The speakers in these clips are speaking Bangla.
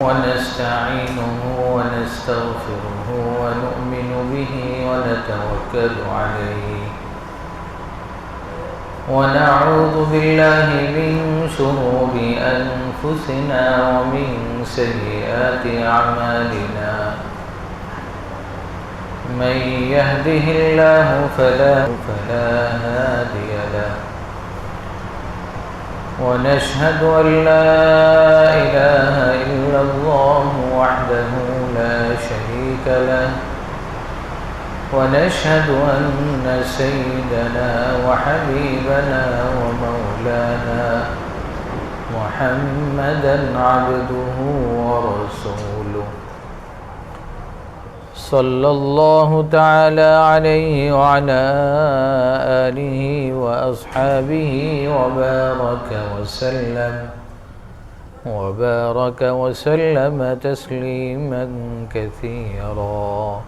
ونستعينه ونستغفره ونؤمن به ونتوكل عليه ونعوذ بالله من شرور أنفسنا ومن سيئات أعمالنا من يهده الله فلا هادي له ونشهد أن لا إله إلا الله وحده لا شريك له ونشهد أن سيدنا وحبيبنا ومولانا محمدا عبده ورسوله صلى الله تعالى عليه وعلى آله وأصحابه وبارك وسلم تسليما كثيرا.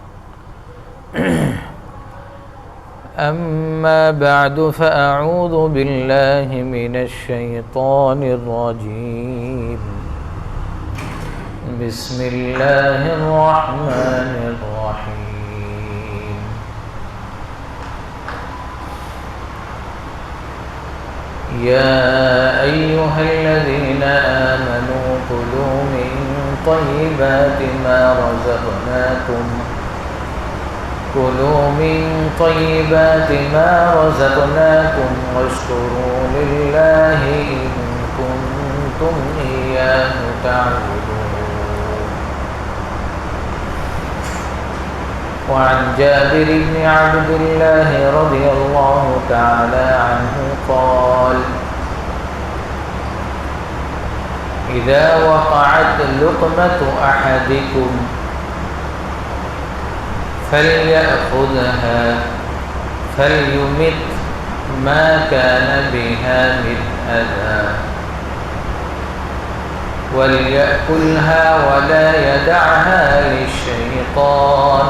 أما بعد فأعوذ بالله من الشيطان الرجيم. بسم الله الرحمن الرحيم. يا أيها الذين آمنوا كلوا من طيبات ما رزقناكم واشكروا لله إن كنتم إياه تعبدون. وعن جابر بن عبد الله رضي الله تعالى عنه قال: إذا وقعت لقمة أحدكم فليأخذها فليمت ما كان بها من أذى وليأكلها ولا يدعها للشيطان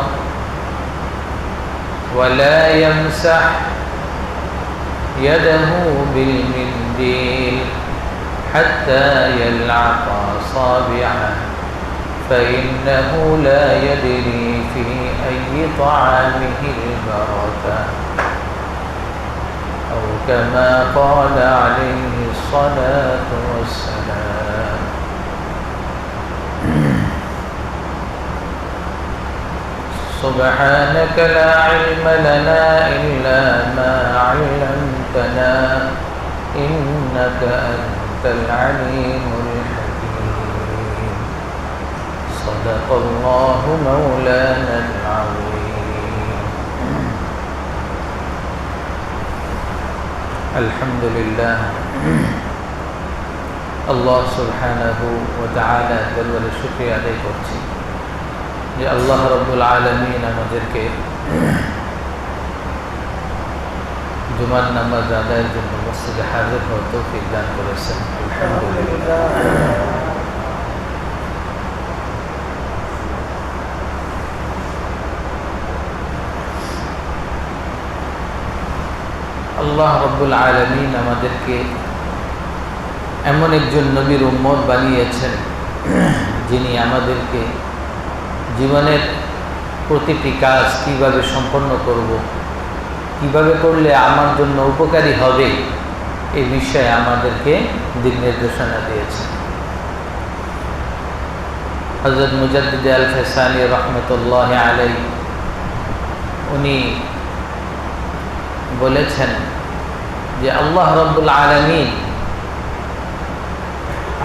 ولا يمسح يده بالمنديل حتى يلعق أصابعه فإنه لا يدري في أي طعامه البركة أو كما قال عليه الصلاة والسلام. سبحانك لا علم لنا إلا ما علمتنا إنك أنت العليم الحكيم. صدق الله مولانا العظيم. الحمد لله الله سبحانه وتعالى দরবারে শুকরিয়া আদায় করছি যে আল্লাহ রাব্বুল আলামিন আমাদেরকে জুমার নামাজ আদায়ের জন্য মসজিদে হাজির হওয়ার তৌফিক দান করেছেন। আলহামদুলিল্লাহ। আল্লাহ রাব্বুল আলামিন আমাদেরকে এমন একজন নবীর উম্মত বানিয়েছেন যিনি আমাদেরকে জীবনের প্রতিটি কাজ কিভাবে সম্পন্ন করব, কিভাবে করলে আমার জন্য উপকারী হবে এই বিষয়ে আমাদেরকে দিক নির্দেশনা দিয়েছেন। হযরত মুজাদ্দিদ আল ফেসানি রহমতুল্লাহ আলাইহি উনি বলেছেন যে আল্লাহ রাব্বুল আলামিন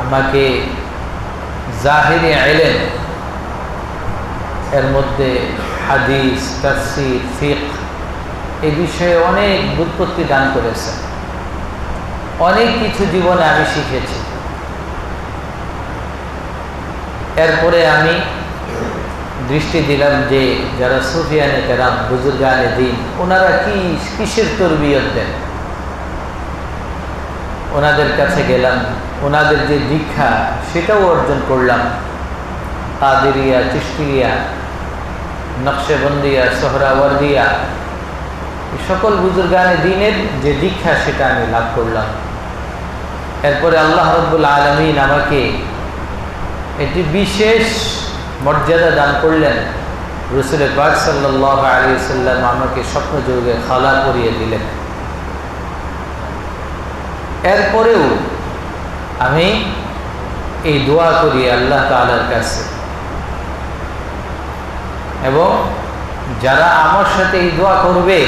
আমাকে জাহিরি ইলম এর মধ্যে হাদিস, তাফসীর, ফিকহ এই বিষয়ে অনেক ব্যুৎপত্তি দান করেছেন। অনেক কিছু জীবনে আমি শিখেছি। এরপরে আমি দৃষ্টি দিলাম যে যারা সুফিয়ানে কেরাম, বুজুর্গানে দ্বীন, ওনারা কিসের তরবিয়ত দেন। ওনাদের কাছে গেলাম, ওনাদের যে দীক্ষা সেটাও অর্জন করলাম। কাদেরিয়া, চিশতিয়া, নকশবন্দিয়া, সোহরাওয়ার্দিয়া, সকল বুজুর্গানে দ্বীনের যে দীক্ষা সেটা আমি লাভ করলাম। এরপরে আল্লাহ রাব্বুল আলামিন আমাকে এটি বিশেষ মর্যাদা দান করলেন। রাসূল পাক সাল্লাল্লাহু আলাইহি ওয়াসাল্লাম আমাকে স্বপ্নযোগে খালা করিয়ে দিলেন। এরপরেও আমি এই দোয়া করি আল্লাহ তাআলার কাছে, এবং যারা আমার সাথে এই দোয়া করবে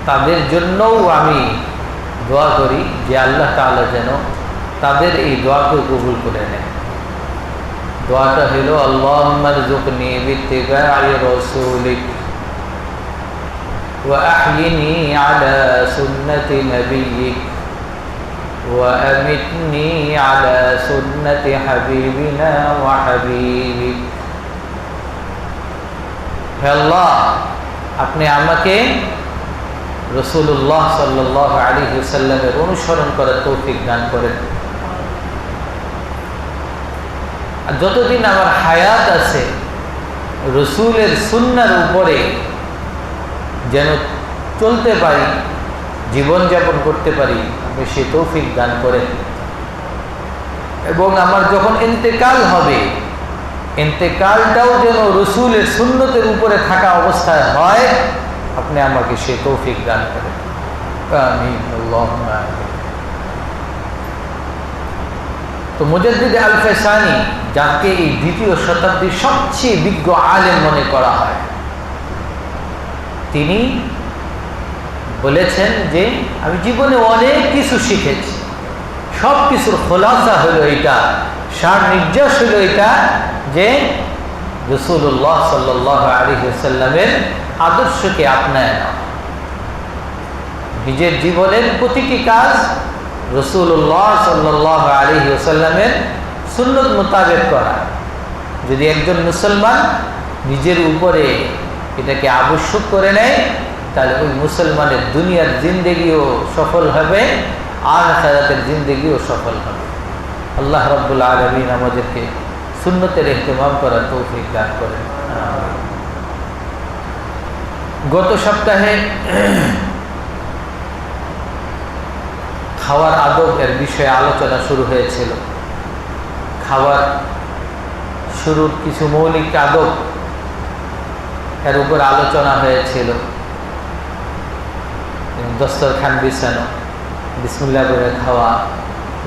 তাদের জন্যও আমি দোয়া করি যে আল্লাহ তাআলা যেন তাদের এই দোয়াকে কবুল করে নেয়। দোয়াটা হলো আল্লাহুম্মা রযুকনি বিত্তিবা'i রাসূলিক ওয়া আহয়িনি আলা সুন্নতি নাবিয়্যিক ওয়া আমিতনি আলা সুন্নতি হাবিবিনা ওয়া হাবিবিক। হে আল্লাহ, আপনি আমাকে রাসূলুল্লাহ সাল্লাল্লাহু আলাইহি ওয়াসাল্লামের অনুসরণ করার তৌফিক দান করেন। আর যতদিন আমার হায়াত আছে রসুলের সুন্নার উপরে যেন চলতে পারি, জীবনযাপন করতে পারি, আপনি সে তৌফিক দান করেন। এবং আমার যখন ইন্তেকাল হবে, ইন্তেকালটাও যেন রসুলের সুন্নতের উপরে থাকা অবস্থায় হয়, আপনি আমাকে সে তৌফিক দান করেন। আমিন আল্লাহুম্মা আমিন। তো মুজাদ্দিদ আল-ফাসানি, যাকে এই দ্বিতীয় শতাব্দীর সবচেয়ে বিজ্ঞ আলেম মনে করা হয়, তিনি বলেছেন যে আমি জীবনে অনেক কিছু শিখেছি, সব কিছুর খোলাসা হলো এটা, সার নির্যাস হলো এটা যে রাসূলুল্লাহ সাল্লাল্লাহু আলাইহি ওয়াসাল্লামের আদর্শকে আপনায় নাও। নিজের জীবনের প্রতিটি কাজ রাসূলুল্লাহ সাল্লাল্লাহু আলাইহি ওয়াসাল্লামের সুন্নত মোতাবেক করা। যদি একজন মুসলমান নিজের উপরে এটাকে আবশ্যক করে নেয়, তাহলে ওই মুসলমানের দুনিয়ার জিন্দেগিও সফল হবে, আর আখিরাতের জিন্দেগিও সফল হবে। আল্লাহ রাব্বুল আলামিন আমাদেরকে সুন্নতের ইহতিমাম করার তৌফিক দান করেন। গত সপ্তাহে খাওয়ার আদব এর বিষয়ে আলোচনা শুরু হয়েছিল। খাওয়ার শুরুর কিছু মৌলিক আদব এর উপর আলোচনা হয়েছিল। দস্তরখান বিছানো, বিসমিল্লাহ করে খাওয়া,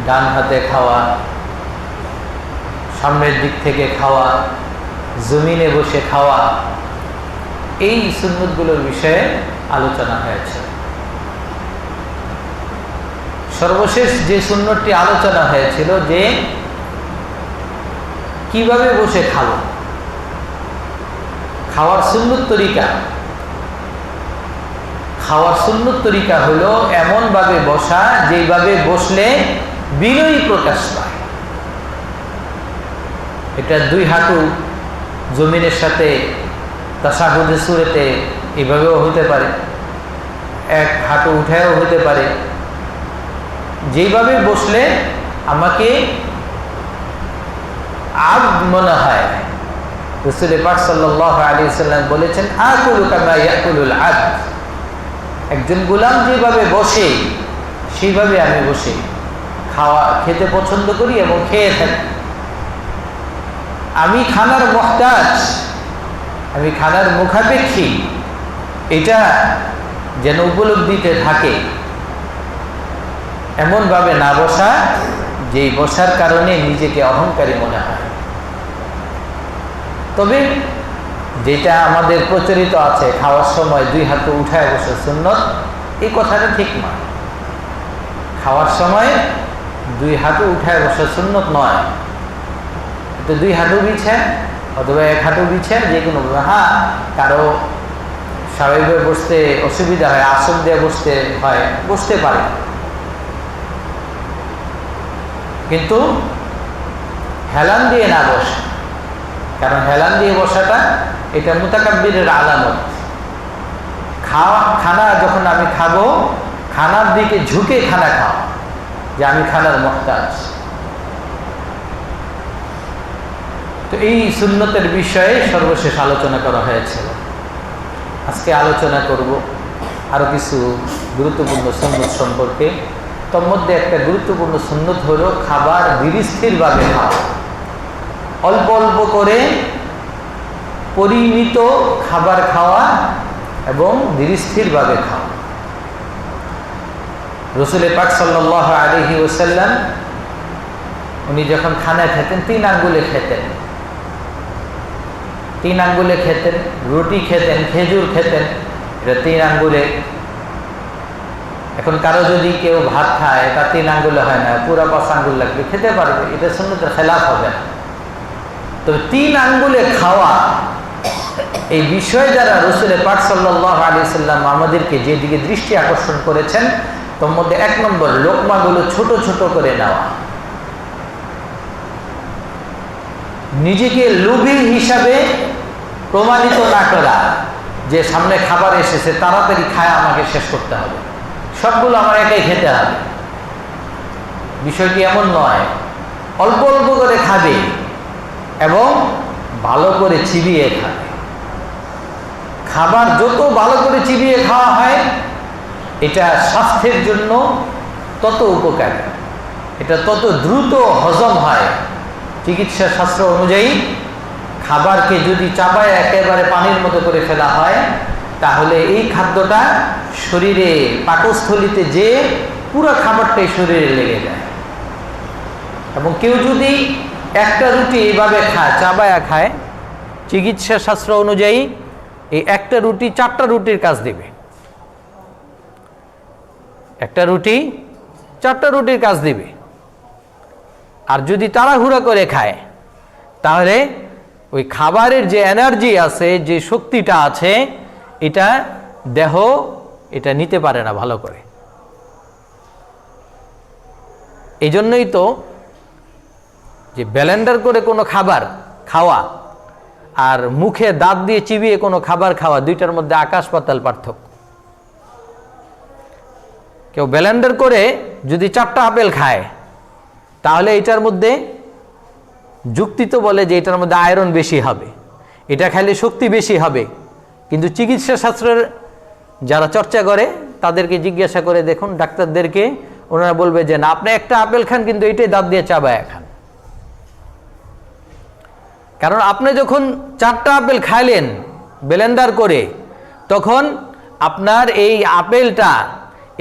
ডান হাতে খাওয়া, সামনের দিক থেকে খাওয়া, জমিনে বসে খাওয়া, এই সুন্নতগুলোর বিষয়ে আলোচনা হয়েছে। সর্বশেষ যে সুন্নতটি আলোচনা হয়েছিল যে কিভাবে বসে খাবো, খাওয়ার সুন্নত তরিকা। খাওয়ার সুন্নত তরিকা হলো এমনভাবে বসা যেইভাবে বসলে বিনয়ী প্রকাশ পায়। এটা দুই হাঁটু জমিনের সাথে তাশাহুদের সূরাতে এভাবেও হতে পারে, এক হাঁটু উঠেও হতে পারে। যেইভাবে বসলে আমাকে আব্দ মনে হয়। রাসূল পাক সাল্লাল্লাহু আলাইহি ওয়াসাল্লাম বলেছেন, আকুলু কামা ইয়াকুলুল আব্দ। একজন গোলাম যেভাবে বসে সেইভাবে আমি বসে খেতে পছন্দ করি এবং খেয়ে থাকি। আমি খানার মুহতাজ, আমি খানার মুখাপেক্ষী, এটা যেন উপলব্ধিতে থাকে। এমনভাবে না বসা যেই বসার কারণে নিজেকে অহংকারী মনে হয়। তবে যেটা আমাদের প্রচলিত আছে, খাওয়ার সময় দুই হাতে উঠায় বসে সুন্নত, এই কথাটা ঠিক নয়। খাওয়ার সময় দুই হাতে উঠায় বসে সুন্নত নয়। তো দুই হাঁটু বিছে অথবা এক হাঁটু বিছে যে কোনো, হ্যাঁ কারো স্বাভাবিকভাবে বসতে অসুবিধা হয়, আসন দিয়ে বসতে হয়, বসতে পারে, কিন্তু হেলান দিয়ে না বসে। কারণ হেলান দিয়ে বসাটা এটা মুতাকাব্বিরের আলামত। খানা যখন আমি খাবো, খানার দিকে ঝুঁকে খানা খাওয়া, যে আমি খানার মুহতাজ। তো এই সুন্নতের বিষয়ে সর্বশেষ আলোচনা করা হয়েছিল। আজকে আলোচনা করব আরো কিছু গুরুত্বপূর্ণ সুন্নত সম্পর্কে। তোর মধ্যে একটা গুরুত্বপূর্ণ সুন্নত হলো খাবার ধীরস্থিরভাবে খাওয়া। অল্প অল্প করে পরিমিত খাবার খাওয়া এবং ধীরস্থিরভাবে খাওয়া। রাসূল পাক সাল্লাল্লাহু আলাইহি ওয়াসাল্লাম উনি যখন খানা খেতেন 3 আঙ্গুলে খেতেন, 3 আঙ্গুলে খেতেন। রুটি খেতেন, খেজুর খেতেন, এটা 3 আঙ্গুলে। এখন কারো যদি কেউ ভাত খায়, এটা 3 আঙ্গুলে হয় না, পুরো 5 আঙ্গুল লাগবে, খেতে পারবে, এটা সুন্নতের খেলাফ হবে না। তবে 3 আঙ্গুলে খাওয়া এই বিষয়ে যারা রাসূল পাক সাল্লাল্লাহু আলাইহি ওয়াসাল্লাম আমাদেরকে যেদিকে দৃষ্টি আকর্ষণ করেছেন, তার মধ্যে 1 নম্বর লোকমাগুলো ছোট ছোট করে নেওয়া। নিজেকে লোভী হিসাবে প্রমাণিত না করা, যে সামনে খাবার এসেছে তাড়াতাড়ি খায় আমাকে শেষ করতে হবে, সবগুলো আমার একাই খেতে হবে। বিষয়টি এমন নয়, অল্প অল্প করে খাবে এবং ভালো করে চিবিয়ে খাবে। খাবার যত ভালো করে চিবিয়ে খাওয়া হয় এটা স্বাস্থ্যের জন্য তত উপকারী, এটা তত দ্রুত হজম হয়। চিকিৎসা শাস্ত্র অনুযায়ী খাবারকে যদি চাবায় একেবারে পানির মতো করে ফেলা হয়, তাহলে এই খাদ্যটা শরীরে পাকস্থলিতে যে পুরো খাবারটাই শরীরে লেগে যায়। এবং কেউ যদি একটা রুটি এইভাবে খায়, চাবায়া খায়, চিকিৎসা শাস্ত্র অনুযায়ী এই একটা রুটি 4টা রুটির কাজ দেবে। একটা রুটি 4টা রুটির কাজ দিবে। আর যদি তাড়াহুড়া করে খায়, তাহলে ওই খাবারের যে এনার্জি আছে, যে শক্তিটা আছে, এটা দেহ এটা নিতে পারে না ভালো করে। এই জন্যই তো যে ব্লেন্ডার করে কোনো খাবার খাওয়া আর মুখে দাঁত দিয়ে চিবিয়ে কোনো খাবার খাওয়া, দুইটার মধ্যে আকাশ পাতাল পার্থক্য। কেউ ব্লেন্ডার করে যদি 4টা আপেল খায়, তাহলে এটার মধ্যে যুক্তি তো বলে যে এটার মধ্যে আয়রন বেশি হবে, এটা খাইলে শক্তি বেশি হবে। কিন্তু চিকিৎসা শাস্ত্রের যারা চর্চা করে তাদেরকে জিজ্ঞাসা করে দেখুন, ডাক্তারদেরকে, ওনারা বলবে যে না, আপনি একটা আপেল খান কিন্তু এটাই দাঁত দিয়ে চাবায় খান। কারণ আপনি যখন 4টা আপেল খাইলেন ব্লেন্ডার করে, তখন আপনার এই আপেলটা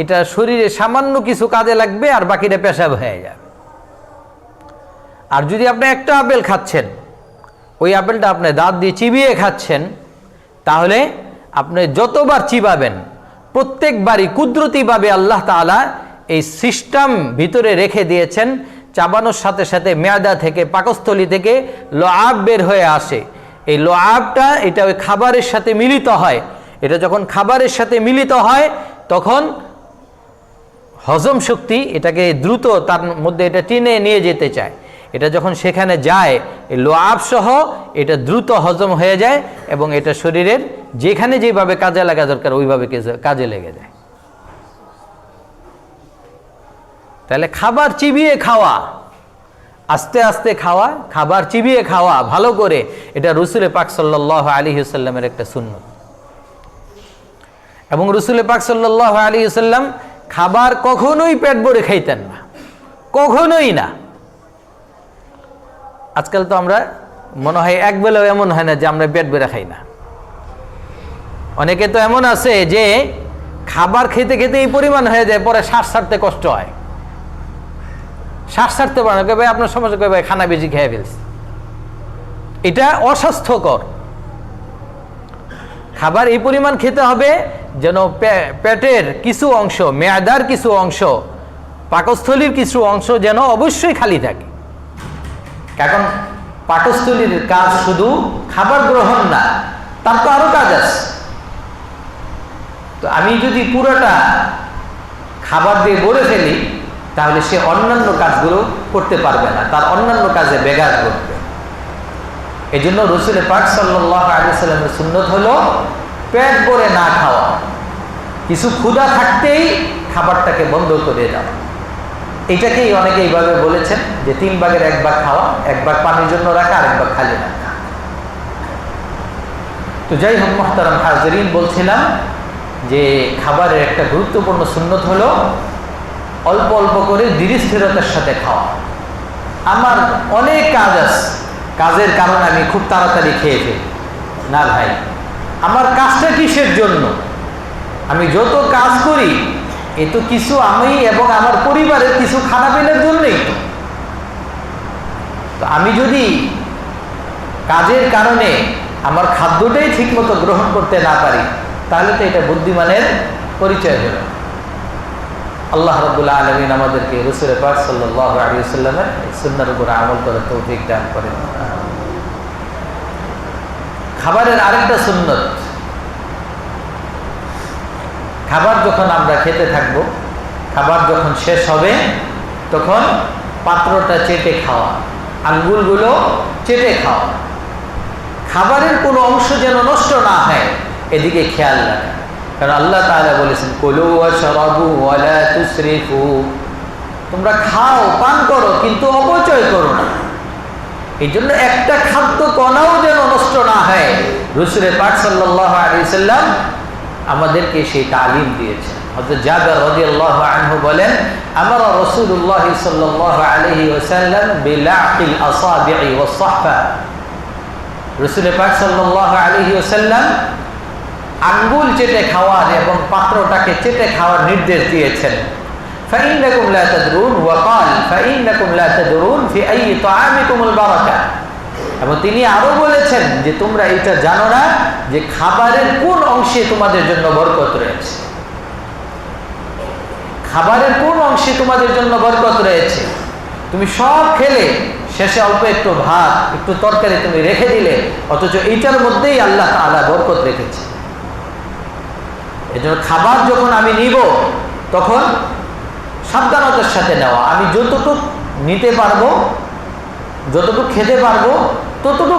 এটা শরীরে সামান্য কিছু কাজে লাগবে আর বাকিটা পেশাব হয়ে যাবে। আর যদি আপনি একটা আপেল খাচ্ছেন, ওই আপেলটা আপনি দাঁত দিয়ে চিবিয়ে খাচ্ছেন, তাহলে আপনি যতবার চিবাবেন প্রত্যেকবারই কুদরতিভাবে আল্লাহ তাআলা এই সিস্টেম ভিতরে রেখে দিয়েছেন। চাবানোর সাথে সাথে মেয়াদা থেকে, পাকস্থলী থেকে লআব বের হয়ে আসে। এই লআবটা এটা ওই খাবারের সাথে মিলিত হয়। এটা যখন খাবারের সাথে মিলিত হয়, তখন হজম শক্তি এটাকে দ্রুত তার মধ্যে এটা টেনে নিয়ে যেতে চায়। এটা যখন সেখানে যায়, এই লআব সহ এটা দ্রুত হজম হয়ে যায় এবং এটা শরীরের যেখানে যেভাবে কাজে লাগা দরকার ওইভাবে কাজে লেগে যায়। তাহলে খাবার চিবিয়ে খাওয়া, আস্তে আস্তে খাওয়া, খাবার চিবিয়ে খাওয়া ভালো করে, এটা রাসূল পাক সাল্লাল্লাহু আলাইহি ওয়াসাল্লামের একটা সুন্নত। এবং রাসূল পাক সাল্লাল্লাহু আলাইহি ওয়াসাল্লাম খাবার কখনোই পেট ভরে খাইতেন না, কখনোই না। আজকাল তো আমরা মনে হয় একবেলাও এমন হয় না যে আমরা পেট ভরে খাই না। অনেকে তো এমন আছে যে খাবার খেতে খেতে এই পরিমাণ হয়ে যায়, পরে শ্বাস ছাড়তে কষ্ট হয়, শ্বাস ছাড়তে পারে না। ভাই আপনার সমস্যা, ভাই খানা বেশি খেয়ে ফেলছে। এটা অস্বাস্থ্যকর। খাবার এই পরিমাণ খেতে হবে যেন পেটের কিছু অংশ, মেয়াদার কিছু অংশ, পাকস্থলীর কিছু অংশ যেন অবশ্যই খালি থাকে। কারণ পাকস্থলীর কাজ শুধু খাবার গ্রহণ না, তার তো আরো কাজ আছে। তো আমি যদি পুরোটা খাবার দিয়ে ভরে ফেলি, তাহলে সে অন্যান্য কাজগুলো করতে পারবে না, তার অন্যান্য কাজে ব্যাঘাত ঘটবে। এই জন্য রাসূল পাক সাল্লাল্লাহু আলাইহি ওয়াসাল্লামের সুন্নত হলো পেট ভরে না খাওয়া, কিছু ক্ষুধা থাকতেই খাবারটাকে বন্ধ করে দাও। এটাকেই অনেকে এইভাবে বলেছেন যে 3 ভাগের 1 ভাগ খাওয়া, 1 ভাগ পানির জন্য রাখা, আর 1 ভাগ খালি রাখা। তো যাই হোক মুহতারাম হাজিরিন, বলছিলাম যে খাবারের একটা গুরুত্বপূর্ণ সুন্নত হলো অল্প অল্প করে ধীর স্থিরতার সাথে খাওয়া। আমার অনেক কাজ আছে, কাজের কারণে আমি খুব তাড়াতাড়ি খেয়ে ফেলি। না ভাই, আমার কাজটা কিসের জন্য? আমি যত কাজ করি এ তো কিছু আমি এবং আমার পরিবারের কিছু খানাপিনার জন্যই। তো আমি যদি কাজের কারণে আমার খাদ্যটাই ঠিকমতো গ্রহণ করতে না পারি, তাহলে তো এটা বুদ্ধিমানের পরিচয় হলো। আল্লাহ রাব্বুল আলামিন আমাদেরকে রাসূল পাক সাল্লাল্লাহু আলাইহি ওয়াসাল্লামের সুন্নাহর উপর আমল করার তৌফিক দান করেন। খাবারের আরেকটা সুন্নত, খাবার যখন আমরা খেতে থাকব, খাবার যখন শেষ হবে তখন পাত্রটা চেটে খাওয়া, আঙ্গুলগুলো চেটে খাওয়া, খাবারের কোনো অংশ যেন নষ্ট না হয় এদিকে খেয়াল রাখা। কারণ আল্লাহ তাআলা বলেছেন, কুলু ওয়াশরাবু ওয়ালা তুসরিফু, তোমরা খাও পান করো কিন্তু অপচয় করো না। এই জন্য একটা খাদ্য কণাও যেন নষ্ট না হয়, রাসূল পাক সাল্লাল্লাহু আলাইহি ওয়াসাল্লাম আমাদেরকে সেই তালিম দিয়েছেন। হযরত জাবের রাদিয়াল্লাহু আনহু বলেন, আমারা রাসূলুল্লাহ সাল্লাল্লাহু আলাইহি ওয়াসাল্লাম বিলাকিল আসাবি'i ওয়াস সাহফা, রাসূল পাক সাল্লাল্লাহু আলাইহি ওয়াসাল্লাম আঙ্গুল চেটে খাওয়ার এবং পাত্রটাকে চেটে খাওয়ার নির্দেশ দিয়েছেন। ফাইন্নাকুম লা তাদরুন ওয়া ক্বাল ফাইন্নাকুম লা তাদরুন ফি আইয়ি তাআমিকুমুল বারাকা, এবং তিনি আরো বলেছেন যে তোমরা এটা জানো না যে খাবারের কোন অংশে তোমাদের জন্য বরকত রয়েছে, খাবারের কোন অংশে তোমাদের জন্য বরকত রয়েছে। তুমি সব খেলে শেষে অল্প একটু ভাত একটু তরকারি তুমি রেখে দিলে, অথচ এইটার মধ্যেই আল্লাহ তাআলা বরকত রেখেছে। এজন্য খাবার যখন আমি নিব তখন সাবধানতার সাথে নেওয়া, আমি যতটুকু নিতে পারবো, যতটুকু খেতে পারবো ততটুকু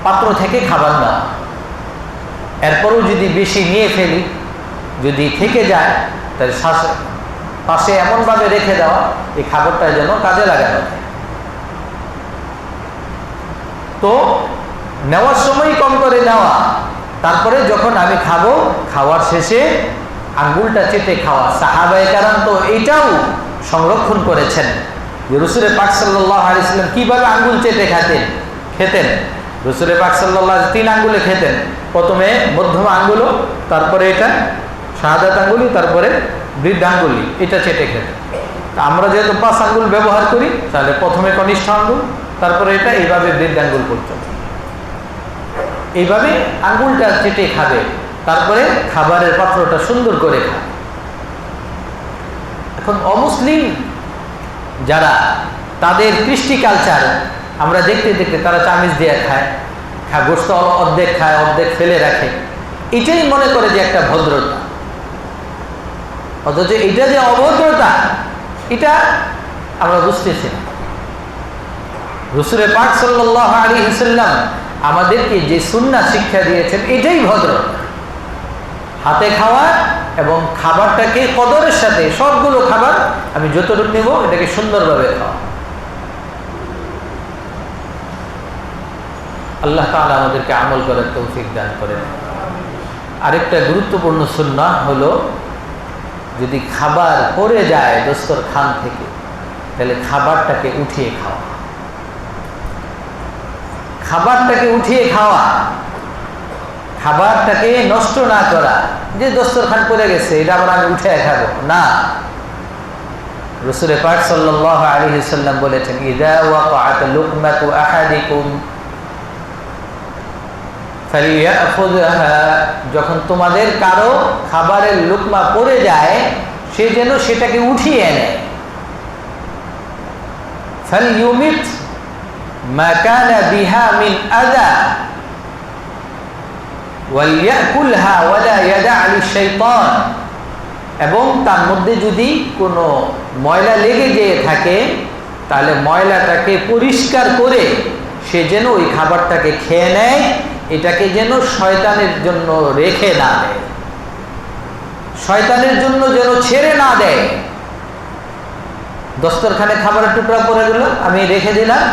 পাত্র থেকে খাবার নেওয়া। এরপরও যদি বেশি নিয়ে ফেলি, যদি থেকে যায়, তাহলে পাশে এমনভাবে রেখে দেওয়া এই খাবারটা যেন কাজে লাগানো যায়। তো নেওয়ার সময় কম করে নেওয়া, তারপরে যখন আমি খাবো খাওয়ার শেষে আঙ্গুলটা চেটে খাওয়া। সাহাবায়ে কেরাম তো এটাও সংরক্ষণ করেছেন যে রাসূল পাক সাল্লাল্লাহু আলাইহি ওয়াসাল্লাম কিভাবে আঙ্গুল চেটে খেতেন। রাসূল পাক সাল্লাল্লাহু আলাইহি 3 আঙ্গুলে খেতেন, প্রথমে মধ্যম আঙ্গুল, তারপরে এটা শাহাদাত আঙ্গুলি, তারপরে বৃদ্ধ আঙ্গুলি, এটা চেটে খেতেন। আমরা যেহেতু 5 আঙ্গুল ব্যবহার করি, তাহলে প্রথমে কনিষ্ঠ আঙ্গুল, তারপরে এটা, এইভাবে বৃদ্ধ আঙ্গুল পর্যন্ত এইভাবে আঙ্গুলটা চেটে খাবে, তারপরে খাবারের পাত্রটা সুন্দর করে খাবে। এখন অমুসলিম যারা, তাদের কৃষ্টি কালচার আমরা দেখতে দেখতে তারা চামিচ দিয়ে খায়, গোস্ত অর্ধেক খায় অর্ধেক ফেলে রাখে, এটাই মনে করে যে একটা ভদ্রতা, অথচ এটা যে অভদ্রতা এটা আমরা বুঝতেছি না। রাসূল পাক সাল্লাল্লাহু আলাইহি ওয়াসাল্লাম আমাদেরকে যে সুন্নাহ শিক্ষা দিয়েছেন এটাই ভদ্রতা। হাতে খাওয়া এবং খাবারটাকে কদরের সাথে, সবগুলো খাবার আমি যতটুকু নেব এটাকে সুন্দরভাবে খাওয়া। আল্লাহ তাআলা আমাদেরকে আমল করার তৌফিক দান করেন। আরেকটা গুরুত্বপূর্ণ সুন্নাহ হলো, যদি খাবার পড়ে যায় দস্তরখান থেকে, তাহলে খাবারটাকে উঠিয়ে খাওয়া। খাবারটাকে উঠিয়ে খাওয়া, খাবারটাকে নষ্ট না করা, যে দস্তরখান পড়ে গেছে এটা আবার আমি উঠে খাবো না। রাসূল পাক সাল্লাল্লাহু আলাইহি ওয়াসাল্লাম বলেছেন, ইযা ওয়াকাআত লুকমাতু আহাদিকুম ফালিয়াখুযহা, যখন তোমাদের কারো খাবারের লুকমা পড়ে যায় সে যেন সেটাকে উঠিয়ে নেয়। ফালইউমিত মা কানা বিহা মিন আযা ওয়ালিয়াকুলহা ওয়ালা ইয়াদা লিশ-শাইতান, এবং তার মধ্যে যদি কোনো ময়লা লেগে যেয়ে থাকে তাহলে ময়লাটাকে পরিষ্কার করে সে যেন ওই খাবারটাকে খেয়ে নেয়, এটাকে যেন শয়তানের জন্য রেখে না দেয়, শয়তানের জন্য যেন ছেড়ে না দেয়। দস্তরখানে খাবারের টুকরা পড়ে গেল, আমি রেখে দিলাম,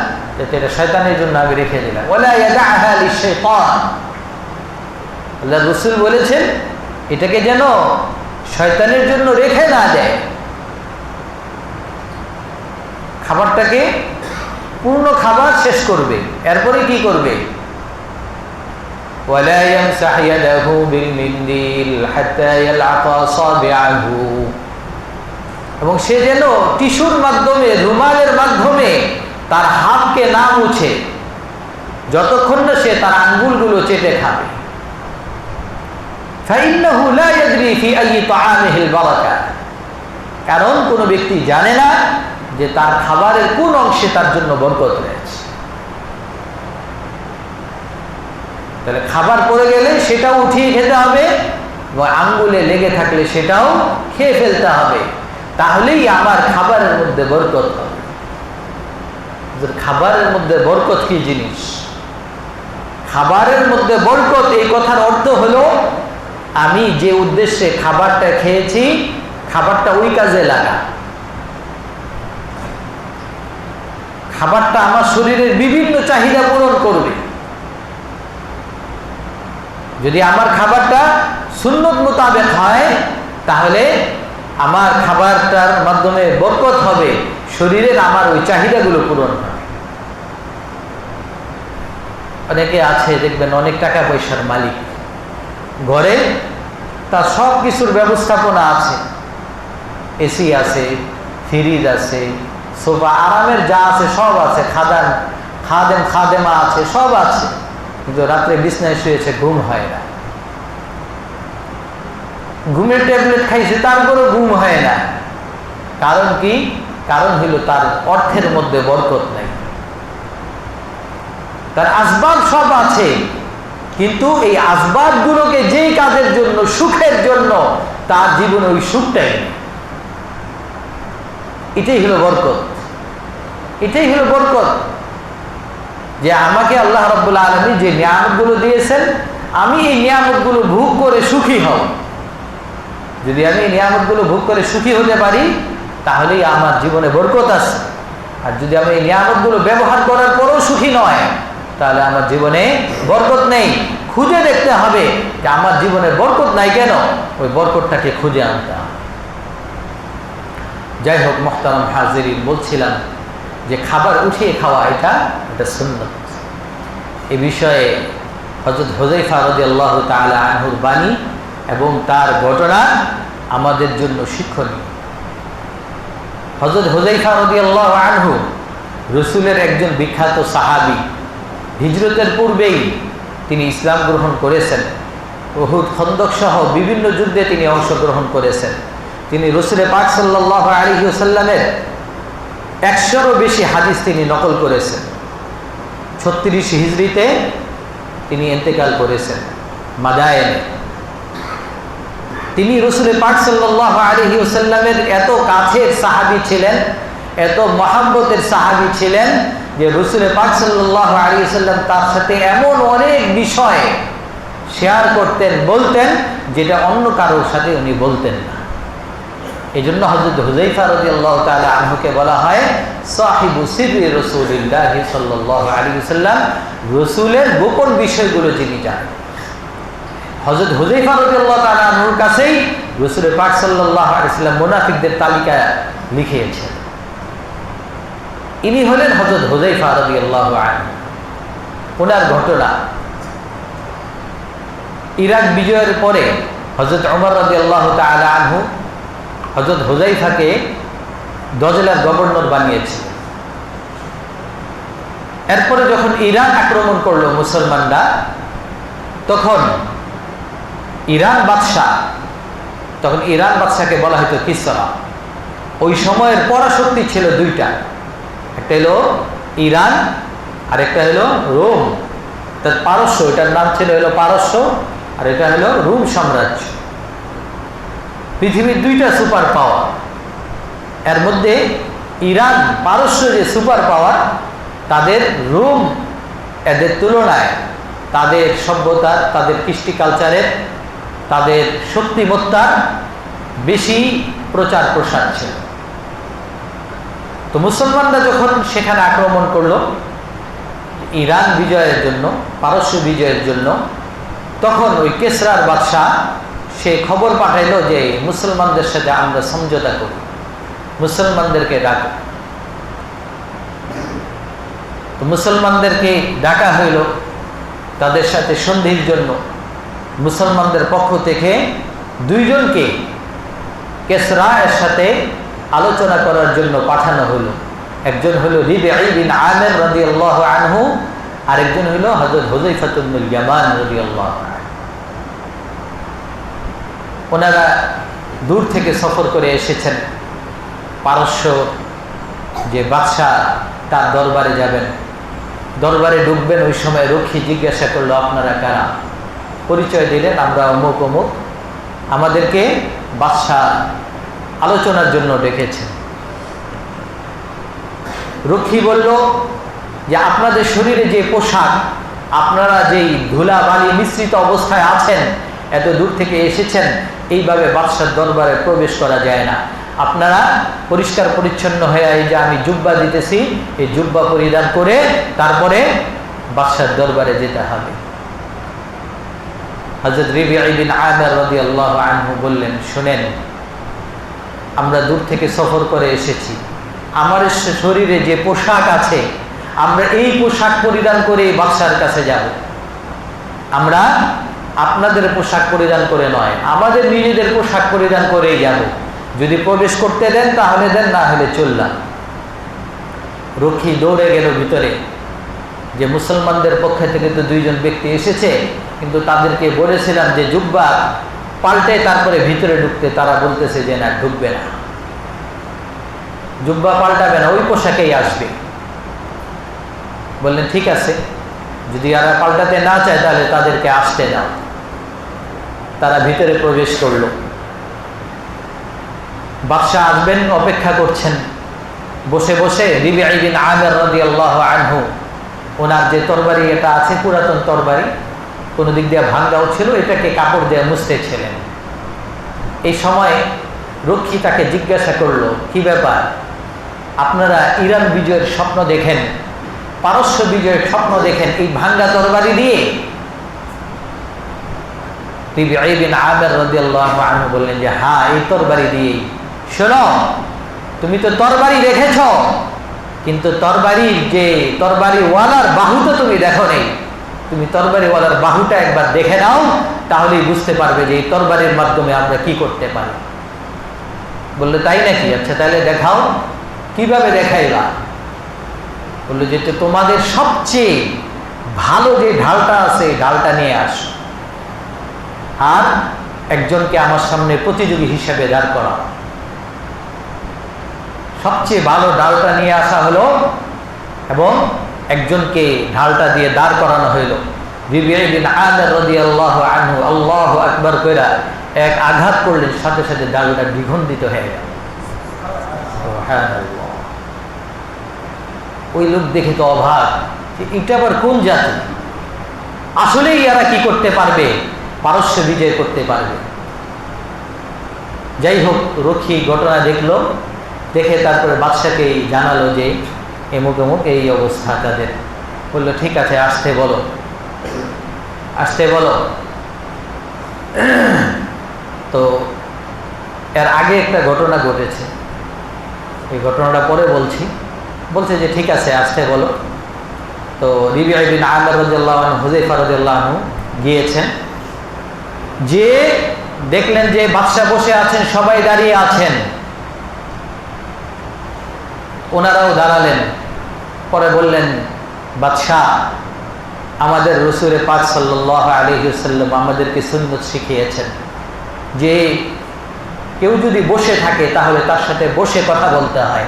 এটা শয়তানের জন্য আমি রেখে দিলাম। ওয়ালা ইয়াদাহা লিশ-শাইতান, আল্লাহ রাসূল বলেছেন এটাকে যেন শয়তানের জন্য রেখে না দেয়। খাবারটাকে পূর্ণ খাবার শেষ করবে, এরপরে কি করবে? ওয়ালা ইয়ামসাহ ইয়াদাহু বিল মিন্দিল হাত্তা ইয়ালআকা আসাবিআহু, এবং সে যেন টিস্যুর মাধ্যমে, রুমালের মাধ্যমে তার হাতকে না মুছে যতক্ষণ না সে তার আঙ্গুলগুলো চেটে খাবে। ফাইন্নাহু লা ইয়াদরি ফি আইয়ি তাআমিহিল বারাকা, কারণ কোনো ব্যক্তি জানে না যে তার খাবারের কোন অংশে তার জন্য বরকত রয়েছে। তাহলে খাবার পড়ে গেলে সেটাও উঠিয়ে খেতে হবে, এবং আঙ্গুলে লেগে থাকলে সেটাও খেয়ে ফেলতে হবে, তাহলেই আমার খাবারের মধ্যে বরকত হবে। খাবারের মধ্যে বরকত কি জিনিস? খাবারের মধ্যে বরকত, এই কথার অর্থ হলো আমি যে উদ্দেশ্যে খাবারটা খেয়েছি, খাবারটা ওই কাজে লাগা। খাবারটা আমার শরীরের বিভিন্ন চাহিদা পূরণ করবে। যদি আমার খাবারটা সুন্নত মোতাবেক হয়, তাহলে আমার খাবারটার মাধ্যমে বরকত হবে, শরীরের আমার ওই চাহিদাগুলো পূরণ হবে। অনেকে আছে দেখবেন অনেক টাকা পয়সার মালিক, ঘরে তার সব কিছুর ব্যবস্থাপনা আছে, এসি আছে, ফ্রিজ আছে, সোফা, আরামের যা আছে সব আছে, খাদেমা আছে, সব আছে, কিন্তু রাত্রে বিছনায় শুয়েছে, ঘুম হয় না। ঘুমের ট্যাবলেট খাইছে, তারপরেও ঘুম হয় না। কারণ কি? কারণ হলো তার অর্থের মধ্যে বরকত নাই। তার আসবাব সব আছে, কিন্তু এই আসবাবগুলোকে যেই কাজের জন্য, সুখের জন্য, তার জীবনে ওই সুখটাই নেই। এটাই হলো বরকত, এটাই হলো বরকত। যে আমাকে আল্লাহ রাব্বুল আলামিন যে নিয়ামতগুলো দিয়েছেন, আমি এই নিয়ামতগুলো ভোগ করে সুখী হব। যদি আমি এই নিয়ামতগুলো ভোগ করে সুখী হতে পারি, তাহলেই আমার জীবনে বরকত আছে। আর যদি আমি এই নিয়ামতগুলো ব্যবহার করার পরেও সুখী নয়, তাহলে আমার জীবনে বরকত নেই। খুঁজে দেখতে হবে যে আমার জীবনে বরকত নাই কেন, ওই বরকতটাকে খুঁজে আনতে হবে। যাই হোক মুহতারাম হাজিরিন, বলছিলাম যে খাবার উঠিয়ে খাওয়া এটা সুন্নাত। এই বিষয়ে হযরত হুযায়ফা রাদিয়াল্লাহু তাআলা আনহুর বাণী এবং তার ঘটনা আমাদের জন্য শিক্ষণীয়। হযরত হুযায়ফা রাদিয়াল্লাহু আনহু রাসূলের একজন বিখ্যাত সাহাবী। হিজরতের পূর্বেই তিনি ইসলাম গ্রহণ করেছেন। উহুদ, খন্দক সহ বিভিন্ন যুদ্ধে তিনি অংশগ্রহণ করেছেন। তিনি রাসূল পাক সাল্লাল্লাহু আলাইহি ওয়াসাল্লামের 100-এরও বেশি হাদিস তিনি নকল করেছেন। 36 হিজরিতে তিনি ইন্তেকাল করেছেন মাদায়েনে। তিনি রাসূল পাক সাল্লাল্লাহু আলাইহি ওয়াসাল্লামের এত কাছের সাহাবী ছিলেন, এত মহব্বতের সাহাবী ছিলেন যে রাসূল পাক সাল্লাল্লাহু আলাইহি ওয়াসাল্লাম তার সাথে এমন অনেক বিষয় শেয়ার করতেন, বলতেন, যেটা অন্য কারোর সাথে উনি বলতেন না। এই জন্য হযরত হুযায়ফা রাদিয়াল্লাহু তাআলা আনহুকে বলা হয় সাহিবু সিররি রাসূলিল্লাহ সাল্লাল্লাহু আলাইহি ওয়াসাল্লাম, রাসূলের গোপন বিষয়গুলো যিনি জানেন। হযরত হুযায়ফা রাদিয়াল্লাহু তাআলা আনহুর কাছেই রাসূল পাক সাল্লাল্লাহু আলাইহি ওয়াসাল্লাম মুনাফিকদের তালিকা লিখিয়েছেন। ইনি হলেন হযরত হুযায়ফা রাদিয়াল্লাহু আনহু। ওনার ঘটনা, ইরাক বিজয়ের পরে হযরত ওমর রাদিয়াল্লাহু তাআলা আনহু হযরত হুযায়ফাকে দজলার গভর্নর বানিয়েছিলেন। এরপরে যখন ইরান আক্রমণ করলো মুসলমানরা, তখন ইরান বাদশাকে বলা হতো কিসরা। ওই সময়ের পরাশক্তি ছিল দুইটা, একটা হলো ইরান আর একটা হলো রোম। তার পারস্য, এটার নাম ছিল হলো পারস্য, আর এটা হলো রোম সাম্রাজ্য। পৃথিবীর দুইটা সুপার পাওয়ার। এর মধ্যে ইরান, পারস্য যে সুপার পাওয়ার, তাদের রোম এদের তুলনায় তাদের সভ্যতার, তাদের কৃষ্টি কালচারের, তাদের শক্তিমত্তার বেশি প্রচার প্রসার ছিল। তো মুসলমানরা যখন সেখানে আক্রমণ করলো ইরান বিজয়ের জন্য, পারস্য বিজয়ের জন্য, তখন ওই কেসরার বাদশাহ সে খবর পাঠাইলো যে মুসলমানদের সাথে আমরা সমঝোতা করি, মুসলমানদেরকে ডাকো। তো মুসলমানদেরকে ডাকা হইল তাদের সাথে সন্ধির জন্য। মুসলমানদের পক্ষ থেকে দুইজনকে কিসরা এর সাথে আলোচনা করার জন্য পাঠানো হলো। একজন হলো রিবিঈ বিন আমির রাদিয়াল্লাহু আনহু, আরেকজন হলো হযরত হুযায়ফা ইবনুল ইয়ামান রাদিয়াল্লাহু আনহু। ওনারা দূর থেকে সফর করে এসেছেন। পারস্য যে বাদশাহ তার দরবারে যাবেন, দরবারে ঢুকবেন। ওই সময় রক্ষী জিজ্ঞাসা করলো, আপনারা কারা? পরিচয় দিলেন, আমরা অমুক অমুক, আমাদেরকে বাদশাহ আলোচনার জন্য ডেকেছেন। রক্ষী বলল যে আপনাদের শরীরে যে পোশাক, আপনারা যেই ধুলা বালি মিশ্রিত অবস্থায় আছেন, এত দূর থেকে এসেছেন, এইভাবে বাদশার দরবারে প্রবেশ করা যায় না। আপনারা পরিষ্কার পরিচ্ছন্ন হয়ে, এই যে আমি জুব্বা দিতেছি, এই জুব্বা পরিধান করে তারপরে বাদশার দরবারে যেতে হবে। হযরত রিবিঈ বিন আমির রাদিয়াল্লাহু আনহু বললেন, শুনেন, আমরা দূর থেকে সফর করে এসেছি, আমার শরীরে যে পোশাক আছে, আমরা এই পোশাক পরিধান করে বাদশার কাছে যাব। আমরা আপনাদের পোশাক পরিধান করে নয়, আমাদের নিজেদের পোশাক পরিধান করেই যাব। যদি প্রবেশ করতে দেন তাহলে দেন, না হলে চললাম। রক্ষী দৌড়ে গেল ভিতরে, যে মুসলমানদের পক্ষ থেকে তো দুইজন ব্যক্তি এসেছে, কিন্তু তাদেরকে বলেছিলাম যে জুব্বা পাল্টে তারপরে ভিতরে ঢুকতে, তারা বলতেছে যে না, ঢুকবে না, জুব্বা পাল্টাবে না, ওই পোশাকেই আসবে। বললেন ঠিক আছে, যদি এরা পাল্টাতে না চায় তাহলে তাদেরকে আসতে দাও। তারা ভিতরে প্রবেশ করলো। বাদশাহ আসবেন অপেক্ষা করছেন। বসে বসে রিবিঈ বিন আমির রাদিয়াল্লাহু আনহু, ওনার যে তরবারি এটা আছে, পুরাতন তরবারি, কোনো দিক দিয়ে ভাঙ্গাও ছিল, এটাকে কাপড় দিয়ে মুছতেছিলেন। এই সময় রক্ষী তাকে জিজ্ঞাসা করলো, কি ব্যাপার, আপনারা ইরান বিজয়ের স্বপ্ন দেখেন, পারস্য বিজয়ের স্বপ্ন দেখেন এই ভাঙ্গা তরবারি দিয়ে? রিবিঈ বিন আমির রাদিয়াল্লাহু আনহু বললেন যে হ্যাঁ, এই তরবারি দিয়েই। শোনো, তুমি তো তরবারি দেখেছ, কিন্তু তরবারির যে তরবারিওয়ালার বাহু তো তুমি দেখো নেই। তুমি তরবারিওয়ালার বাহুটা একবার দেখে নাও, তাহলেই বুঝতে পারবে যে এই তরবারির মাধ্যমে আমরা কি করতে পারি। বললো তাই নাকি? আচ্ছা তাহলে দেখাও। কিভাবে দেখাইবা? বললো যে তোমাদের সবচেয়ে ভালো যে ঢালটা আছে, ঢালটা নিয়ে আসো, আর একজনকে আমার সামনে প্রতিযোগী হিসেবে দাঁড় করা। সবচেয়ে ভালো ঢালটা নিয়ে আসা হলো এবং একজনকে ঢালটা দিয়ে দাঁড় করানো হইল। রিবিঈ বিন আমির রাদিয়াল্লাহু আনহু আল্লাহু আকবার কইরা এক আঘাত করলেন, সাথে সাথে ঢালটা দ্বিখণ্ডিত হয়ে গেল। সুবহানাল্লাহ। ওই লোক দেখে তো অবাক, যে এটা আবার কোন জাতি, আসলেই এরা কি করতে পারবে, পারস্য বিজয় করতে পারবে। যাই হোক, রক্ষী ঘটনা দেখলো, দেখে তারপরে বাদশাকে জানালো যে এমুক এমুক এই অবস্থা তাদের। বললো ঠিক আছে, আসতে বলো, আসতে বলো। তো এর আগে একটা ঘটনা ঘটেছে, এই ঘটনাটা পরে বলছি। বলছে যে ঠিক আছে, আসতে বলো। তো রিবিঈ বিন আমির রাদিয়াল্লাহু আনহু, হুযায়ফা রাদিয়াল্লাহু আনহু গিয়েছেন, যে দেখলেন যে বাদশা বসে আছেন, সবাই দাঁড়িয়ে আছেন, ওনারাও দাঁড়ালেন। পরে বললেন, বাদশাহ, আমাদের রাসূল পাক সাল্লাল্লাহু আলাইহি ওয়াসাল্লাম আমাদেরকে সুন্নাত শিখিয়েছেন যে কেউ যদি বসে থাকে তাহলে তার সাথে বসে কথা বলতে হয়,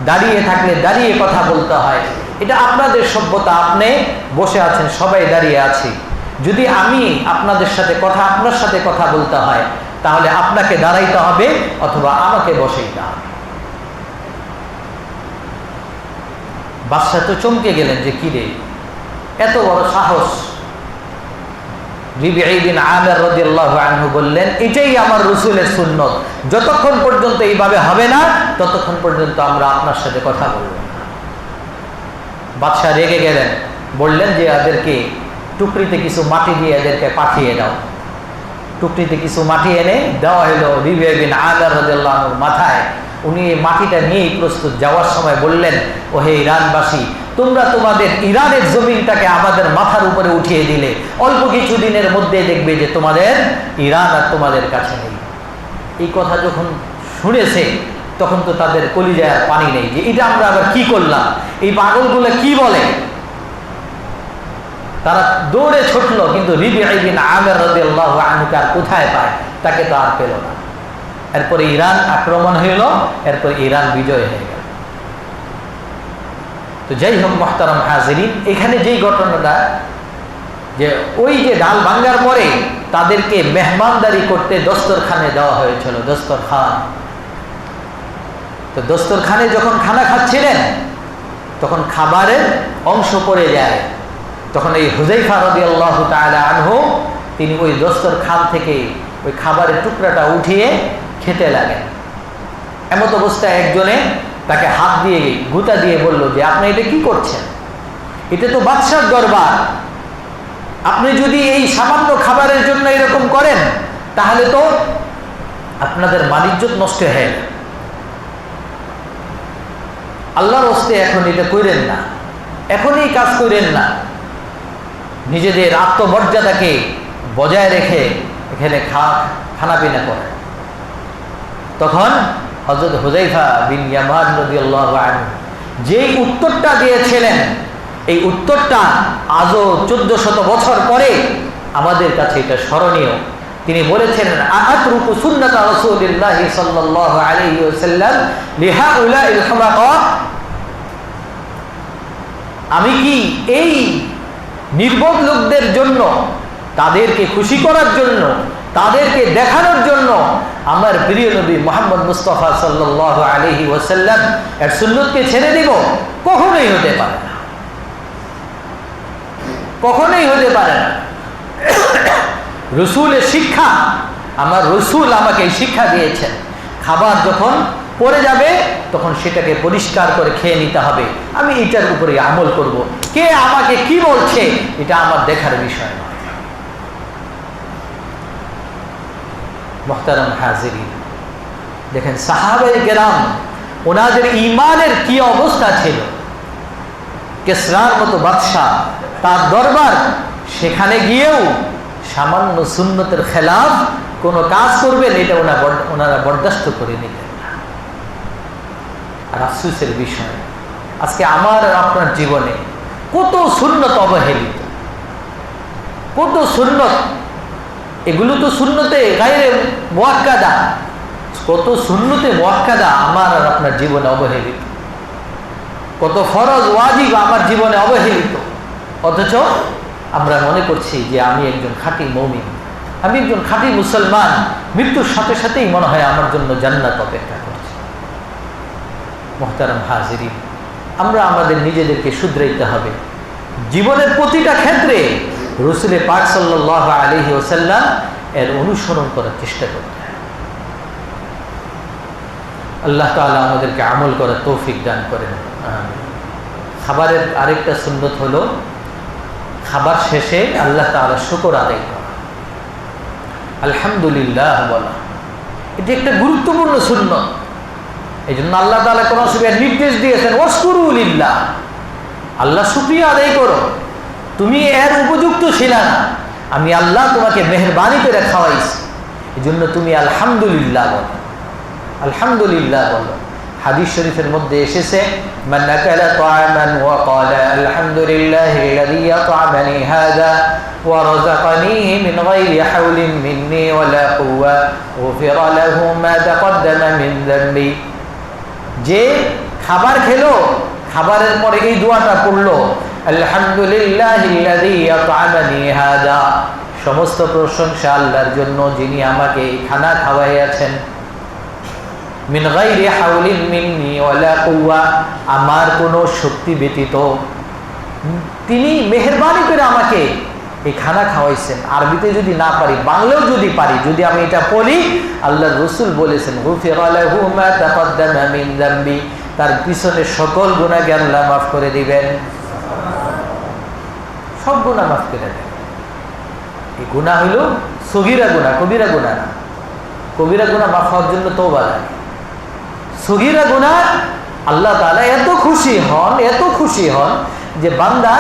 দাঁড়িয়ে থাকলে দাঁড়িয়ে কথা বলতে হয়। এটা আপনাদের সভ্যতা, আপনি বসে আছেন, সবাই দাঁড়িয়ে আছি। যদি আমি আপনাদের সাথে আপনার সাথে কথা বলতে হয়, তাহলে আপনাকে দাঁড়াইতে হবে অথবা আমাকে বসাইতে হবে। বাদশা তো চমকে গেলেন যে কি রে, এত বড় সাহস। রিবিঈ বিন আমির রাদিয়াল্লাহু আনহু বললেন, এটাই আমার রাসূলের সুন্নত, যতক্ষণ পর্যন্ত এইভাবে হবে না ততক্ষণ পর্যন্ত আমরা আপনার সাথে কথা বলবো না। বাদশা রেগে গেলেন, বললেন যে এদেরকে টুকরিতে কিছু মাটি দিয়ে এদেরকে পাঠিয়ে দাও। টুকরিতে কিছু মাটি এনে দেওয়া হলো রিবিঈ বিন আমির রাদিয়াল্লাহু আনহুর মাথায়। উনি এই মাটিটা নিয়েই প্রস্তুত। যাওয়ার সময় বললেন, ও হে ইরানবাসী, তোমরা তোমাদের ইরানের জমিনটাকে আমাদের মাথার উপরে উঠিয়ে দিলে, অল্প কিছু দিনের মধ্যে দেখবে যে তোমাদের ইরান আর তোমাদের কাছে নেই। এই কথা যখন শুনেছে তখন তো তাদের কলিজায় আর পানি নেই, যে এটা আমরা আবার কি করলাম, এই পাগলগুলো কি বলে। তারা দৌড়ে ছুটলো, কিন্তু রিবিআ বিন আমির রাদিয়াল্লাহু আনহু আর কোথায় পায়, তাকে তো আর পেল না। এরপরে ইরান আক্রমণ হইল, এরপর ইরান বিজয় হয়ে গেল। তো যাই হোক মুহতারাম হাজিরিন, এখানে যেই ঘটনাটা, যে ওই যে ডাল ভাঙ্গার পরে তাদেরকে মেহমানদারি করতে দস্তরখানে দেওয়া হয়েছিল, দস্তরখান। তো দস্তরখানে যখন খানা খাচ্ছিলেন তখন খাবারের অংশ পড়ে যায়। তখন এই হুযায়ফা রাদিয়াল্লাহু তাআলা আনহু তিনি ওই দস্তরখান থেকে ওই খাবারের টুকরাটা উঠিয়ে খেতে লাগেন। এমত অবস্থায় একজনে তাকে হাত দিয়ে গুতা দিয়ে বলল যে আপনি এটা কি করছেন, এটা তো বাদশার দরবার, আপনি যদি এই সামান্য খাবারের জন্য এরকম করেন তাহলে তো আপনাদের মান-ইজ্জত নষ্ট হয়ে যাবে। আল্লাহর ওয়াস্তে এখন এটা কইরেন না, এখনই কাজ কইরেন না, নিজেদের আত্মমর্যাদাকে বজায় রেখে এখানে খানাপিনা করেন। তখন হযরত হুযায়ফা বিন ইয়ামান রাদিয়াল্লাহু আনহু যেই উত্তরটা দিয়েছিলেন, এই উত্তরটা আজও 1400 বছর পরে আমাদের কাছে এটা স্মরণীয়। তিনি বলেছেন, আতরুকু সুন্নাত রাসূলিল্লাহ সাল্লাল্লাহু আলাইহি ওয়াসাল্লাম লিহাউলাইল হুমাকা, আমি কি এই নির্বোধ লোকদের জন্য, তাদেরকে খুশি করার জন্য, তাদেরকে দেখানোর জন্য আমার প্রিয় নবী মুহাম্মদ মুস্তাফা সাল্লাল্লাহু আলাইহি ওয়াসাল্লাম এর সুন্নতকে ছেড়ে দিব? কখনোই হতে পারে না, কখনোই হতে পারে না। রসুলের শিক্ষা, আমার রসুল আমাকে এই শিক্ষা দিয়েছেন, খাবার যখন পড়ে যাবে তখন সেটাকে পরিষ্কার করে খেয়ে নিতে হবে, আমি এটার উপরে আমল করব। কে আমাকে কি বলছে এটা আমার দেখার বিষয় নয়। মুহতারাম হাজিরিন, দেখেন সাহাবায়ে কেরাম ওনাদের ঈমানের কি অবস্থা ছিল। কিসরার মতো বাদশাহ, তার দরবার, সেখানে গিয়েও সামান্য সুন্নতের খেলাফ কোনো কাজ করবেন এটা ওনারা বরদাস্ত করে নিতেন না। আর আফসোসের বিষয়, আজকে আমার আর আপনার জীবনে কত সুন্নত অবহেলিত, কত সুন্নত, এগুলো তো সুন্নতে গায়রে মুআক্কাদা, কত সুন্নতে মুআক্কাদা আমার আর আপনার জীবনে অবহেলিত, কত ফরজ ওয়াজিব আমার জীবনে অবহেলিত। অথচ আমরা মনে করছি যে আমি একজন খাঁটি মুমিন, আমি একজন খাঁটি মুসলমান, মৃত্যুর সাথে সাথেই মনে হয় আমার জন্য জান্নাত অপেক্ষা করছে। মুহতারাম হাজিরিন, আমরা আমাদের নিজেদেরকে শুধরাইতে হবে, জীবনের প্রতিটা ক্ষেত্রে রাসূল পাক সাল্লাল্লাহু আলাইহি ওয়াসাল্লাম এর অনুসরণ করার চেষ্টা করতে হবে। আল্লাহ তাআলা আমাদেরকে আমল করার তৌফিক দান করেন। খাবারের আরেকটা সুন্নত হলো খাবার শেষে আল্লাহ তাআলা শুকর আদায় করা, আলহামদুলিল্লাহ বলা। এটি একটা গুরুত্বপূর্ণ সুন্নত। এই জন্য আল্লাহ তাআলা কোরআন শরীফে নির্দেশ দিয়েছেন, ওয়াশকুরু লিল্লাহ, আল্লাহ শুকরিয়া আদায় করো, তুমি এর উপযুক্ত ছিল না, আমি আল্লাহ তোমাকে মেহেরবানি করে খাওয়াইছি, এই জন্য তুমি আলহামদুলিল্লাহ বলো, আলহামদুলিল্লাহ বলো। হাদিস শরীফের মধ্যে এসেছে, মান আকালা তাআমান ওয়া ক্বালা আলহামদুলিল্লাহিল্লাযী আত'আমানি হাযা ওয়া রাযাকানিহি মিন গায়রি হাওলিন মিন্নি ওয়ালা কুওয়া গুফিরা লাহু মা তাকদ্দামা মিন যামবি। যে খাবার খেলো, খাবারের পরে এই দোয়াটা পড়লো, আলহামদুলিল্লাহিল্লাযী আত'আমানি হাযা, সমস্ত প্রশংসা আল্লাহর জন্য যিনি আমাকে এই খানা খাওয়াইয়াছেন, মিন গায়রি হাওলিন মিন্নি ওয়ালা কুওয়া, আমার কোনো শক্তি ব্যতীত তিনি মেহেরবানি করে আমাকে এই খানা খাওয়াইছেন। আরবিতে যদি না পারি, বাংলাও যদি পারি, যদি আমি এটা পড়ি, আল্লাহর রাসূল বলেছেন, গুফিরা লাহু মা তাকদ্দামা মিন যামবি, তার পিছনে সকল গুনাহকে আল্লাহ মাফ করে দিবেন, সব গুনাহ মাফ করে দেবেন। এই গুনাহ হলো সগীরা গুনাহ, কবিরা গুনাহ না। কবিরা গুনাহ মাফ হওয়ার জন্য তওবা লাগে। সগীরা গুনাহ আল্লাহ তাআলা এত খুশি হন যে বান্দা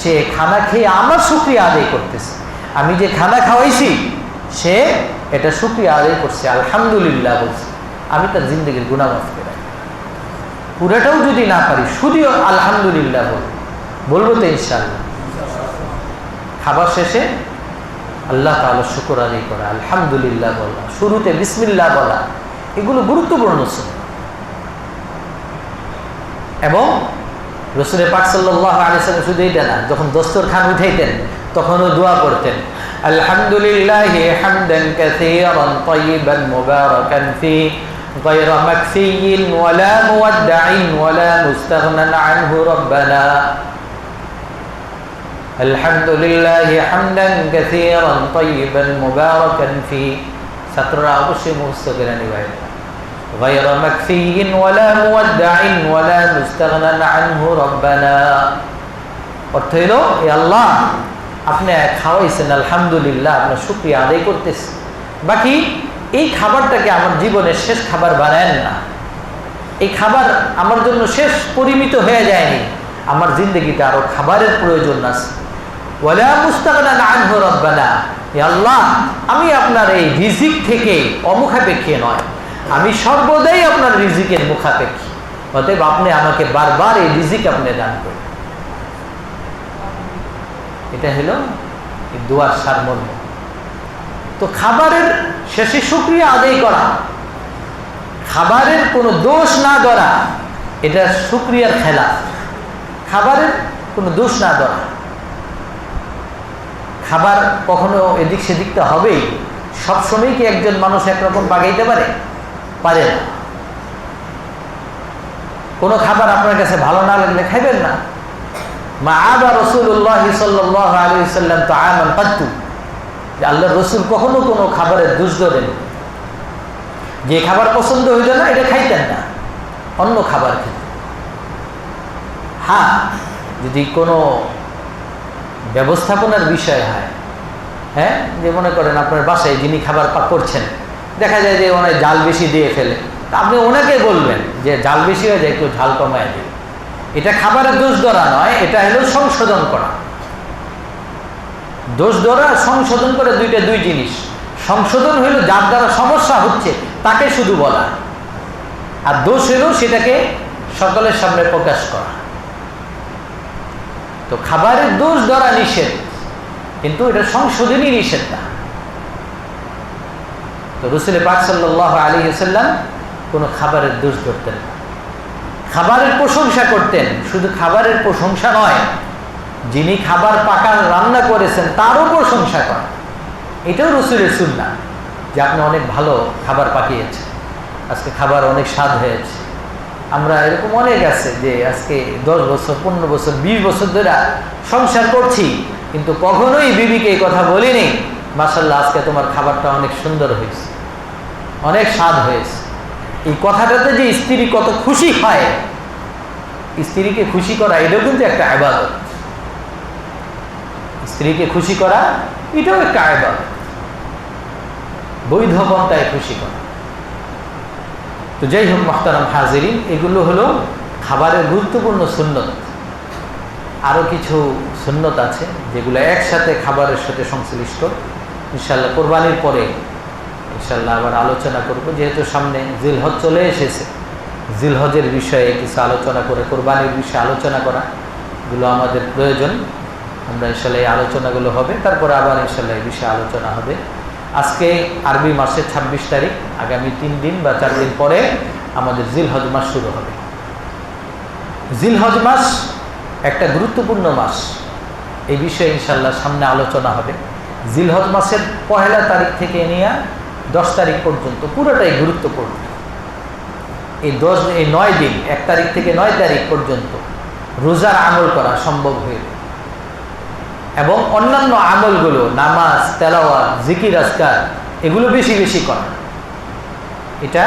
সে খানা খেয়ে আমার শুকরিয়া আদায় করতেছে। আমি যে খানা খাওয়াইছি সে এটা শুকরিয়া আদায় করছে, আলহামদুলিল্লাহ বলছে, আমি তার জিন্দগির গুনাহ মাফ করে রাখি। পুরাটাও যদি না পারি শুধু আলহামদুলিল্লাহ বলবো তো ইনশাআল্লাহ। খাবার শেষে আল্লাহ তাআলার শুকর আদায় করা, আলহামদুলিল্লাহ বলা, শুরুতে বিসমিল্লাহ বলা, এগুলো গুরুত্বপূর্ণ সুন্নাত। এবং রাসূল পাক সাল্লাল্লাহু আলাইহি ওয়াসাল্লাম শুধু এটা না, যখন দস্তরখান উঠাইতেন তখনও দোয়া করতেন, আলহামদুলিল্লাহি হামদান কাসীরান তাইয়িবান মুবারাকান ফি গায়রা মাকফিয়িন ওয়ালা মুওয়াদ্দাইন ওয়ালা মুস্তাগনান আনহু রব্বানা। আলহামদুলিল্লাহি হামদান কাসীরান তাইয়িবান মুবারাকান ফি, ছাত্ররা অবশ্যই মুখস্থ করে নিবে, গায়রা মাকফিয়িন ওয়ালা মুওয়াদ্দাইন ওয়ালা মুস্তাগনান আনহু রব্বানা। অর্থ হলো, এ আল্লাহ আপনি খাওয়াইছেন, আলহামদুলিল্লাহ, আপনার শুকরিয়া আদায় করতেছি, বাকি এই খাবারটাকে আমার জীবনের শেষ খাবার বানায়েন না, এই খাবার আমার জন্য শেষ পরিমিত হয়ে যায়নি, আমার জিন্দগিতে আরো খাবারের প্রয়োজন আছে। ওয়ালা মুস্তাগনান আনহু রব্বানা, হে আল্লাহ আমি আপনার এই রিজিক থেকে অমুখাপেক্ষী নয়, আমি সর্বদাই আপনার রিজিকের মুখাপেক্ষী, অতএব আপনি আমাকে বারবার এই রিজিক আপনি দান করেন। এটা হলো এই দোয়ার সারমর্ম। তো খাবারের শেষে শুকরিয়া আদায় করা, খাবারের কোনো দোষ না ধরা, এটা শুকরিয়ার খেলা। খাবারের কোনো দোষ না ধরা, খাবার কখনো এদিক সেদিক তো হবেই। সবসময় কি একজন মানুষ একরকম বাগাইতে পারে? পারে না। কোনো খাবার আপনার কাছে ভালো না লাগলে খাইবেন না। মা আবা রাসূলুল্লাহ সাল্লাল্লাহু আলাইহি ওয়াসাল্লাম তাআমান কাত্তু, যে আল্লাহর রাসূল কখনো কোনো খাবারের দোষ ধরেন, যে খাবার পছন্দ হইল না এটা খাইতেন না, অন্য খাবার খেতেন। হ্যাঁ, যদি কোনো ব্যবস্থাপনার বিষয় হয়, হ্যাঁ, যে মনে করেন আপনার বাসায় যিনি খাবার করছেন দেখা যায় যে ওনার জাল বেশি দিয়ে ফেলে, তা আপনি ওনাকে বলবেন যে জাল বেশি হয়ে যায়, একটু ঝাল কমায় দিন। এটা খাবারের দোষ ধরা নয়, এটা হলো সংশোধন করা। দোষ ধরা সংশোধন করে দুই জিনিস। সংশোধন হলো যার দ্বারা সমস্যা হচ্ছে তাকে শুধু বলা, আর দোষ হলো সেটাকে সকলের সামনে প্রকাশ করা। তো খাবারের দোষ ধরা নিষেধ, কিন্তু এটা সংশোধনই নিষেধ না। তো রাসূল পাক সাল্লাল্লাহু আলাইহি ওয়াসাল্লাম কোনো খাবারের দোষ ধরতেন না, খাবারের প্রশংসা করতেন। শুধু খাবারের প্রশংসা নয়, যিনি খাবার পাকার রান্না করেছেন তারও প্রশংসা করা, এটাও রাসূলের সুন্নাহ, যে আপনি অনেক ভালো খাবার পাকিয়েছেন, আজকে খাবার অনেক স্বাদ হয়েছে। আমরা এরকম অনেক আছে যে আজকে 10 বছর 15 বছর 20 বছর ধরে সংসার করছি, কিন্তু কখনোই বিবিকে এই কথা বলিনি, মাশাআল্লাহ আজকে তোমার খাবারটা অনেক সুন্দর হয়েছে, অনেক স্বাদ হয়েছে। এই কথাটাতে যে স্ত্রী কত খুশি হয়, স্ত্রীকে খুশি করা এটাও কিন্তু একটা ইবাদত। স্ত্রীকে খুশি করা এটাও একটা ইবাদত, বৈধ পন্থায় খুশি করা। তো যাই হোক মুহতারাম হাজিরিন, এগুলো হলো খাবারের গুরুত্বপূর্ণ সুন্নত। আরও কিছু সুন্নত আছে যেগুলো একসাথে খাবারের সাথে সংশ্লিষ্ট, ইনশাআল্লাহ কোরবানির পরে ইনশাআল্লাহ আবার আলোচনা করব। যেহেতু সামনে জিলহজ চলে এসেছে, জিলহজের বিষয়ে কিছু আলোচনা করে কোরবানির বিষয়ে আলোচনা করা এগুলো আমাদের প্রয়োজন। আমরা ইনশাআল্লাহ এই আলোচনাগুলো হবে, তারপরে আবার ইনশাআল্লাহ এই বিষয়ে আলোচনা হবে। আজকে আরবি মাসের 26 তারিখ, আগামী 3 দিন বা 4 দিন পরে আমাদের জিলহজ মাস শুরু হবে। জিলহজ মাস একটা গুরুত্বপূর্ণ মাস, এই বিষয়ে ইনশাআল্লাহ সামনে আলোচনা হবে। জিলহজ মাসের 1 তারিখ থেকে নিয়ে 10 তারিখ পর্যন্ত পুরোটাই গুরুত্বপূর্ণ। এই 9 দিন, 1 তারিখ থেকে 9 তারিখ পর্যন্ত রোজার আমল করা সম্ভব হয়ে, এবং অন্যান্য আমলগুলো নামাজ, তেলাওয়াত, জিকির, আজকার এগুলো বেশি বেশি করা। এটা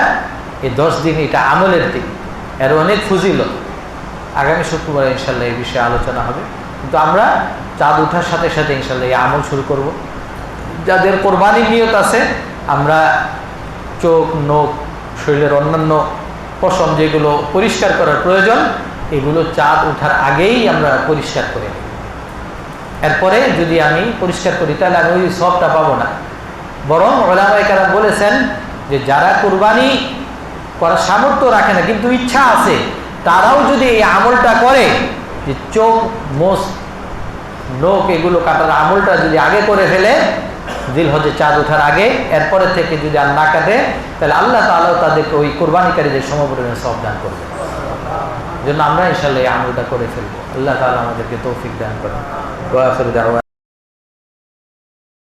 এই 10 দিন এটা আমলের দিন, এর অনেক ফজিলত। আগামী শুক্রবার ইনশাআল্লাহ এই বিষয়ে আলোচনা হবে। কিন্তু আমরা চাঁদ ওঠার সাথে সাথে ইনশাআল্লাহ এই আমল শুরু করব। যাদের কোরবানির নিয়ত আছে, আমরা চোখ, নখ, শরীরের অন্যান্য পশম যেগুলো পরিষ্কার করার প্রয়োজন, এগুলো চাঁদ ওঠার আগেই আমরা পরিষ্কার করে নিই। এরপরে যদি আমি পরিষ্কার করি তাহলে আমি ওই সবটা পাবো না। বরং ওলামায়ে কেরাম বলেছেন যে যারা কুরবানি করার সামর্থ্য রাখে না কিন্তু ইচ্ছা আছে, তারাও যদি এই আমলটা করে, যে চোখ, মোষ, নখ এগুলো কাটার আমলটা যদি আগে করে ফেলে জিলহজে চাঁদ ওঠার আগে, এরপরে থেকে যদি আর না কাটে, তাহলে আল্লাহ তাআলা তাদেরকে ওই কোরবানিকারীদের সমপরিমাণ সওয়াব দান করবে। জন্য আমরা ইনশাআল্লাহ এই আমলটা করে ফেলবো। আল্লাহ তাআলা আমাদেরকে তৌফিক দান করেন। ওয়া আখিরু দাওয়ানা।